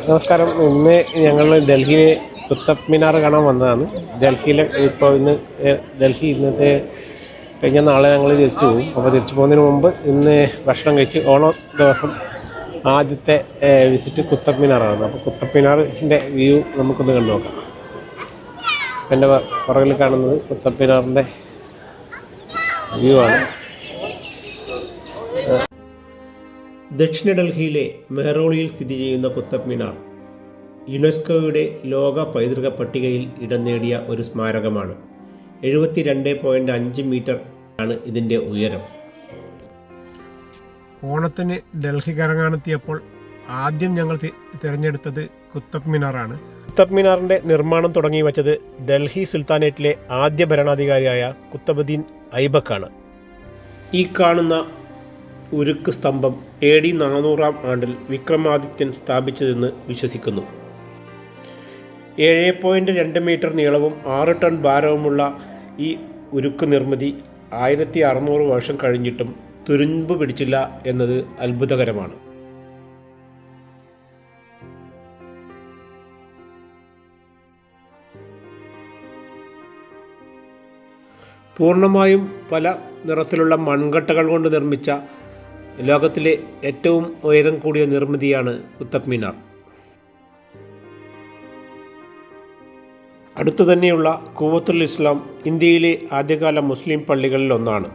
നമസ്കാരം. ഇന്ന് ഞങ്ങൾ ഡൽഹിയിൽ കുത്തബ് മിനാർ കാണാൻ വന്നതാണ്. ഡൽഹി ഇന്നത്തെ കഴിഞ്ഞ നാളെ ഞങ്ങൾ തിരിച്ചു പോകും. അപ്പോൾ തിരിച്ചു പോകുന്നതിന് മുമ്പ് ഇന്ന് ഭക്ഷണം കഴിച്ച് ഓണം ദിവസം ആദ്യത്തെ വിസിറ്റ് കുത്തബ് മിനാറാണ്. അപ്പോൾ കുത്തബ് മിനാറിൻ്റെ വ്യൂ നമുക്കൊന്ന് കണ്ടു നോക്കാം. എൻ്റെ പുറകിൽ കാണുന്നത് കുത്തബ് മിനാറിൻ്റെ വ്യൂ ആണ്. ദക്ഷിണ ഡൽഹിയിലെ മെഹ്റോളിയിൽ സ്ഥിതി ചെയ്യുന്ന കുത്തബ് മിനാർ യുനെസ്കോയുടെ ലോക പൈതൃക പട്ടികയിൽ ഇടം നേടിയ ഒരു സ്മാരകമാണ്. 72.5 മീറ്റർ ആണ് ഇതിൻ്റെ ഉയരം. ഓണത്തിന് ഡൽഹി കറങ്ങാനെത്തിയപ്പോൾ ആദ്യം ഞങ്ങൾ തിരഞ്ഞെടുത്തത് കുത്തബ് മിനാറാണ്. കുത്തബ് മിനാറിൻ്റെ നിർമ്മാണം തുടങ്ങി വച്ചത് ഡൽഹി സുൽത്താനേറ്റിലെ ആദ്യ ഭരണാധികാരിയായ കുത്തബുദ്ദീൻ ഐബക്കാണ്. ഈ കാണുന്ന ഉരുക്ക് സ്തംഭം AD 400-ാം ആണ്ടിൽ വിക്രമാദിത്യൻ സ്ഥാപിച്ചതെന്ന് വിശ്വസിക്കുന്നു. 7.2 മീറ്റർ നീളവും 6 ടൺ ഭാരവുമുള്ള ഈ ഉരുക്ക് നിർമ്മിതി 1600 വർഷം കഴിഞ്ഞിട്ടും തുരുമ്പ് പിടിച്ചില്ല എന്നത് അത്ഭുതകരമാണ്. പൂർണ്ണമായും പല നിറത്തിലുള്ള മൺകട്ടകൾ കൊണ്ട് നിർമ്മിച്ച ലോകത്തിലെ ഏറ്റവും ഉയരം കൂടിയ നിർമ്മിതിയാണ് കുത്തബ് മിനാർ. അടുത്തു തന്നെയുള്ള ഖൂവത്തുൽ ഇസ്ലാം ഇന്ത്യയിലെ ആദ്യകാല മുസ്ലിം പള്ളികളിൽ ഒന്നാണ്.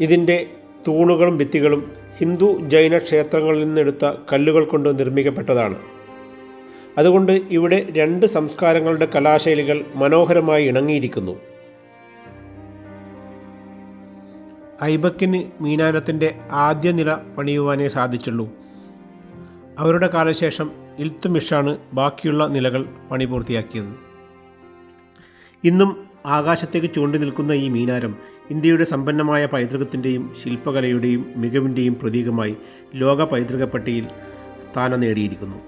ഇതിൻ്റെ തൂണുകളും ഭിത്തികളും ഹിന്ദു ജൈന ക്ഷേത്രങ്ങളിൽ നിന്നെടുത്ത കല്ലുകൾ കൊണ്ട് നിർമ്മിക്കപ്പെട്ടതാണ്. അതുകൊണ്ട് ഇവിടെ 2 സംസ്കാരങ്ങളുടെ കലാശൈലികൾ മനോഹരമായി ഇണങ്ങിയിരിക്കുന്നു. ഐബക്കിന് മീനാരത്തിൻ്റെ ആദ്യ നില പണിയുവാനേ സാധിച്ചുള്ളൂ. അവരുടെ കാലശേഷം ഇൽത്തുമിഷാണ് ബാക്കിയുള്ള നിലകൾ പണി പൂർത്തിയാക്കിയത്. ഇന്നും ആകാശത്തേക്ക് ചൂണ്ടി നിൽക്കുന്ന ഈ മീനാരം ഇന്ത്യയുടെ സമ്പന്നമായ പൈതൃകത്തിൻ്റെയും ശില്പകലയുടെയും മികവിൻ്റെയും പ്രതീകമായി ലോക പൈതൃക പട്ടികയിൽ സ്ഥാനം നേടിയിരിക്കുന്നു.